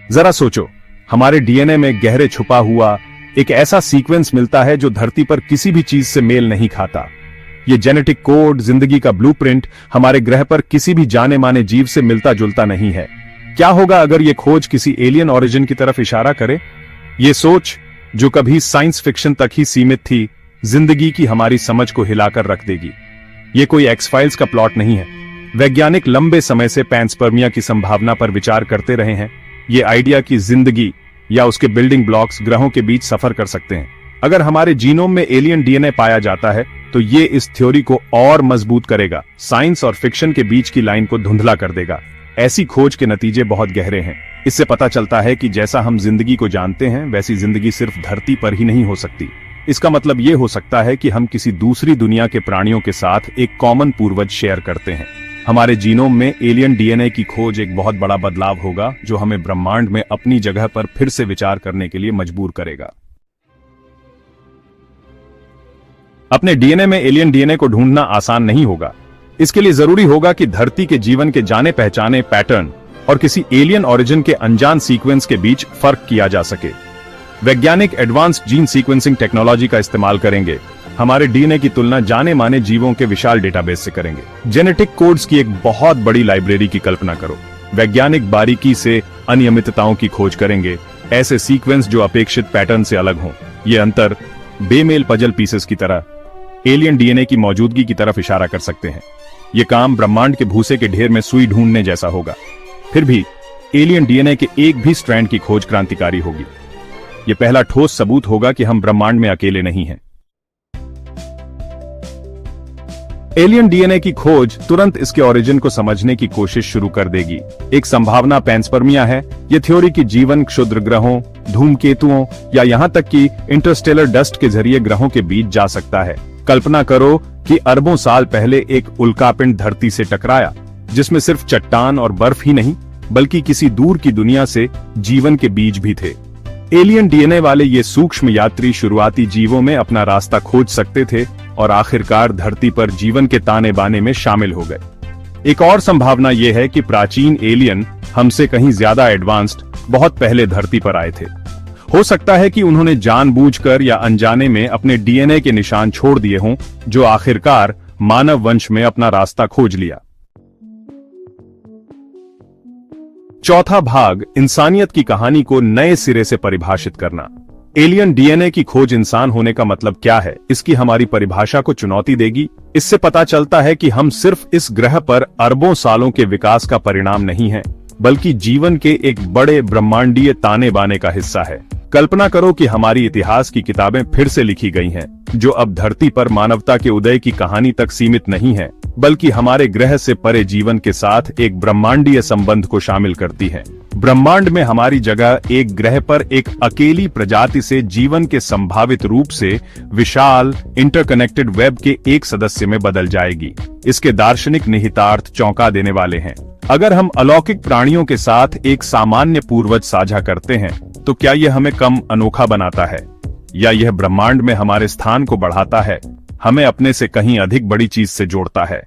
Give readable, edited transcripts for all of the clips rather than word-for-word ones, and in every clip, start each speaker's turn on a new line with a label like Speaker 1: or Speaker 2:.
Speaker 1: जरा सोचो, हमारे डीएनए में गहरे छुपा हुआ एक ऐसा सीक्वेंस मिलता है जो धरती पर किसी भी चीज से मेल नहीं खाता। ये जेनेटिक कोड, जिंदगी का ब्लूप्रिंट हमारे ग्रह पर किसी भी जाने माने जीव से मिलता जुलता नहीं है। क्या होगा अगर ये खोज किसी एलियन ओरिजिन की तरफ इशारा करे? ये सोच, जो कभी साइंस फिक्शन तक ही सीमित थी, जिंदगी की हमारी समझ को हिलाकर रख देगी। ये कोई एक्स फाइल्स का प्लॉट नहीं है। वैज्ञानिक लंबे समय से पैंसपर्मिया की संभावना पर विचार करते रहे हैं। ये आइडिया कि जिंदगी या उसके बिल्डिंग ब्लॉक्स ग्रहों के बीच सफर कर सकते हैं। अगर हमारे जीनोम में एलियन डीएनए पाया जाता है तो ये इस थ्योरी को और मजबूत करेगा, साइंस और फिक्शन के बीच की लाइन को धुंधला कर देगा। ऐसी खोज के नतीजे बहुत गहरे हैं। इससे पता चलता है कि जैसा हम जिंदगी को जानते हैं वैसी जिंदगी सिर्फ धरती पर ही नहीं हो सकती। इसका मतलब ये हो सकता है कि हम किसी दूसरी दुनिया के प्राणियों के साथ एक कॉमन पूर्वज शेयर करते हैं। हमारे जीनोम में एलियन डीएनए की खोज एक बहुत बड़ा बदलाव होगा जो हमें ब्रह्मांड में अपनी जगह पर फिर से विचार करने के लिए मजबूर करेगा। अपने डीएनए में एलियन डीएनए को ढूंढना आसान नहीं होगा। इसके लिए जरूरी होगा कि धरती के जीवन के जाने पहचाने पैटर्न और किसी एलियन ओरिजिन के अनजान सीक्वेंस के बीच फर्क किया जा सके। वैज्ञानिक एडवांस्ड जीन सीक्वेंसिंग टेक्नोलॉजी का इस्तेमाल करेंगे। हमारे डीएनए की तुलना जाने माने जीवों के विशाल डेटाबेस से करेंगे। जेनेटिक कोड्स की एक बहुत बड़ी लाइब्रेरी की कल्पना करो। वैज्ञानिक बारीकी से अनियमितताओं की खोज करेंगे, ऐसे सीक्वेंस जो अपेक्षित पैटर्न से अलग हों। ये अंतर बेमेल पजल पीसेस की तरह एलियन डीएनए की मौजूदगी की तरफ इशारा कर सकते हैं। ये काम ब्रह्मांड के भूसे के ढेर में सुई ढूंढने जैसा होगा। फिर भी एलियन डीएनए के एक भी स्ट्रैंड की खोज क्रांतिकारी होगी। यह पहला ठोस सबूत होगा कि हम ब्रह्मांड में अकेले नहीं हैं। एलियन डीएनए की खोज तुरंत इसके ओरिजिन को समझने की कोशिश शुरू कर देगी। एक संभावना पैंसपर्मिया है। यह थ्योरी कि जीवन क्षुद्र ग्रहों, धूमकेतुओं या यहां तक कि इंटरस्टेलर डस्ट के जरिए ग्रहों के बीच जा सकता है। कल्पना करो कि अरबों साल पहले एक उल्कापिंड धरती से टकराया जिसमें सिर्फ चट्टान और बर्फ ही नहीं बल्कि किसी दूर की दुनिया से जीवन के बीज भी थे। एलियन डीएनए वाले ये सूक्ष्म यात्री शुरुआती जीवों में अपना रास्ता खोज सकते थे और आखिरकार धरती पर जीवन के ताने बाने में शामिल हो गए। एक और संभावना यह है कि प्राचीन एलियन हमसे कहीं ज्यादा एडवांस्ड बहुत पहले धरती पर आए थे। हो सकता है कि उन्होंने जानबूझकर या अनजाने में अपने डीएनए के निशान छोड़ दिए हों जो आखिरकार मानव वंश में अपना रास्ता खोज लिया। चौथा भाग, इंसानियत की कहानी को नए सिरे से परिभाषित करना। एलियन डीएनए की खोज इंसान होने का मतलब क्या है, इसकी हमारी परिभाषा को चुनौती देगी। इससे पता चलता है कि हम सिर्फ इस ग्रह पर अरबों सालों के विकास का परिणाम नहीं हैं, बल्कि जीवन के एक बड़े ब्रह्मांडीय ताने बाने का हिस्सा है। कल्पना करो कि हमारी इतिहास की किताबें फिर से लिखी गई हैं, जो अब धरती पर मानवता के उदय की कहानी तक सीमित नहीं है, बल्कि हमारे ग्रह से परे जीवन के साथ एक ब्रह्मांडीय संबंध को शामिल करती है। ब्रह्मांड में हमारी जगह एक ग्रह पर एक अकेली प्रजाति से जीवन के संभावित रूप से विशाल इंटरकनेक्टेड वेब के एक सदस्य में बदल जाएगी। इसके दार्शनिक निहितार्थ चौंका देने वाले हैं। अगर हम अलौकिक प्राणियों के साथ एक सामान्य पूर्वज साझा करते हैं तो क्या यह हमें कम अनोखा बनाता है या यह ब्रह्मांड में हमारे स्थान को बढ़ाता है, हमें अपने से कहीं अधिक बड़ी चीज से जोड़ता है।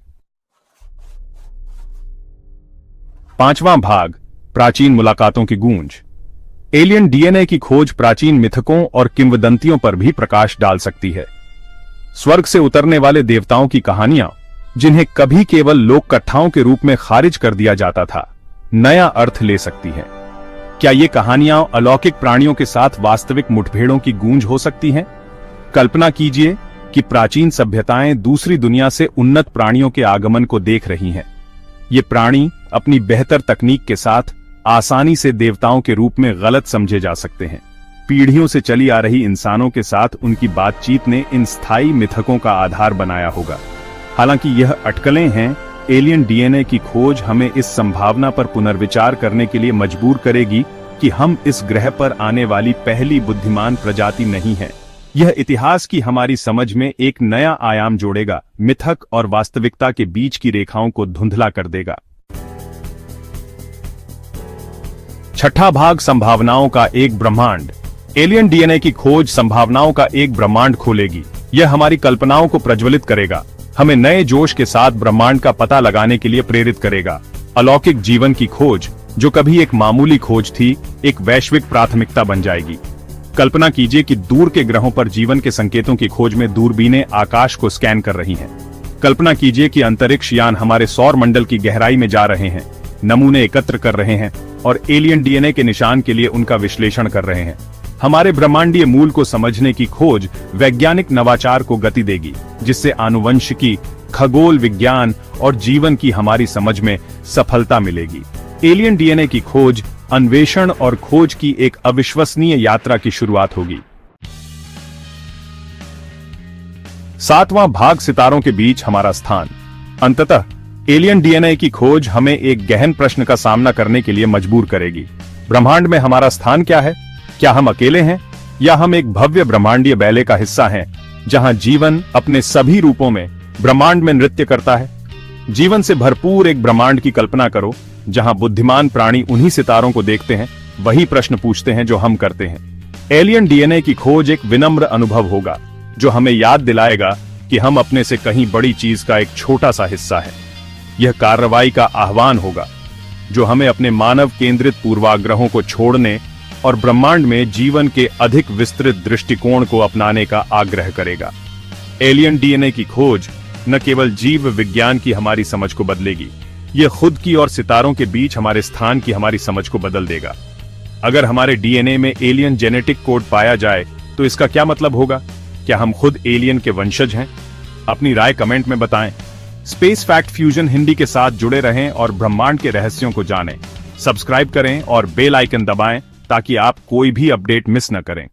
Speaker 1: पांचवां भाग, प्राचीन मुलाकातों की गूंज। एलियन डीएनए की खोज प्राचीन मिथकों और किंवदंतियों पर भी प्रकाश डाल सकती है। स्वर्ग से उतरने वाले देवताओं की कहानियां, जिन्हें कभी केवल लोक कथाओं के रूप में खारिज कर दिया जाता था, नया अर्थ ले सकती हैं। क्या ये कहानियां अलौकिक प्राणियों के साथ वास्तविक मुठभेड़ों की गूंज हो सकती हैं? कल्पना कीजिए कि प्राचीन सभ्यताएं दूसरी दुनिया से उन्नत प्राणियों के आगमन को देख रही हैं। ये प्राणी अपनी बेहतर तकनीक के साथ आसानी से देवताओं के रूप में गलत समझे जा सकते हैं। पीढ़ियों से चली आ रही इंसानों के साथ उनकी बातचीत ने इन स्थायी मिथकों का आधार बनाया होगा। हालांकि यह अटकलें हैं, एलियन डीएनए की खोज हमें इस संभावना पर पुनर्विचार करने के लिए मजबूर करेगी कि हम इस ग्रह पर आने वाली पहली बुद्धिमान प्रजाति नहीं है। यह इतिहास की हमारी समझ में एक नया आयाम जोड़ेगा, मिथक और वास्तविकता के बीच की रेखाओं को धुंधला कर देगा। छठा भाग, संभावनाओं का एक ब्रह्मांड। एलियन डीएनए की खोज संभावनाओं का एक ब्रह्मांड खोलेगी। यह हमारी कल्पनाओं को प्रज्वलित करेगा, हमें नए जोश के साथ ब्रह्मांड का पता लगाने के लिए प्रेरित करेगा। अलौकिक जीवन की खोज जो कभी एक मामूली खोज थी, एक वैश्विक प्राथमिकता बन जाएगी। कल्पना कीजिए कि दूर के ग्रहों पर जीवन के संकेतों की खोज में दूरबीनें आकाश को स्कैन कर रही हैं। कल्पना कीजिए कि अंतरिक्ष यान हमारे सौर मंडल की गहराई में जा रहे हैं, नमूने एकत्र कर रहे हैं और एलियन डीएनए के निशान के लिए उनका विश्लेषण कर रहे हैं। हमारे ब्रह्मांडीय मूल को समझने की खोज वैज्ञानिक नवाचार को गति देगी, जिससे आनुवंशिकी, खगोल विज्ञान और जीवन की हमारी समझ में सफलता मिलेगी। एलियन डीएनए की खोज, अन्वेषण और खोज की एक अविश्वसनीय यात्रा की शुरुआत होगी। 7वां भाग, सितारों के बीच हमारा स्थान। अंततः एलियन डीएनए की खोज हमें एक गहन प्रश्न का सामना करने के लिए मजबूर करेगी। ब्रह्मांड में हमारा स्थान क्या है? क्या हम अकेले हैं या हम एक भव्य ब्रह्मांडीय बैले का हिस्सा हैं, जहां जीवन अपने सभी रूपों में ब्रह्मांड में नृत्य करता है? जीवन से भरपूर एक ब्रह्मांड की कल्पना करो, जहां बुद्धिमान प्राणी उन्हीं सितारों को देखते हैं, वही प्रश्न पूछते हैं जो हम करते हैं। एलियन डीएनए की खोज एक विनम्र अनुभव होगा, जो हमें याद दिलाएगा कि हम अपने से कहीं बड़ी चीज का एक छोटा सा हिस्सा है। यह कार्रवाई का आह्वान होगा, जो हमें अपने मानव केंद्रित पूर्वाग्रहों को छोड़ने और ब्रह्मांड में जीवन के अधिक विस्तृत दृष्टिकोण को अपनाने का आग्रह करेगा। एलियन डीएनए की खोज न केवल जीव विज्ञान की हमारी समझ को बदलेगी, यह खुद की और सितारों के बीच हमारे स्थान की हमारी समझ को बदल देगा। अगर हमारे डीएनए में एलियन जेनेटिक कोड पाया जाए तो इसका क्या मतलब होगा? क्या हम खुद एलियन के वंशज हैं? अपनी राय कमेंट में बताएं। स्पेस फैक्ट फ्यूजन हिंदी के साथ जुड़े रहें और ब्रह्मांड के रहस्यों को जानें। सब्सक्राइब करें और बेल आइकन दबाएं ताकि आप कोई भी अपडेट मिस न करें।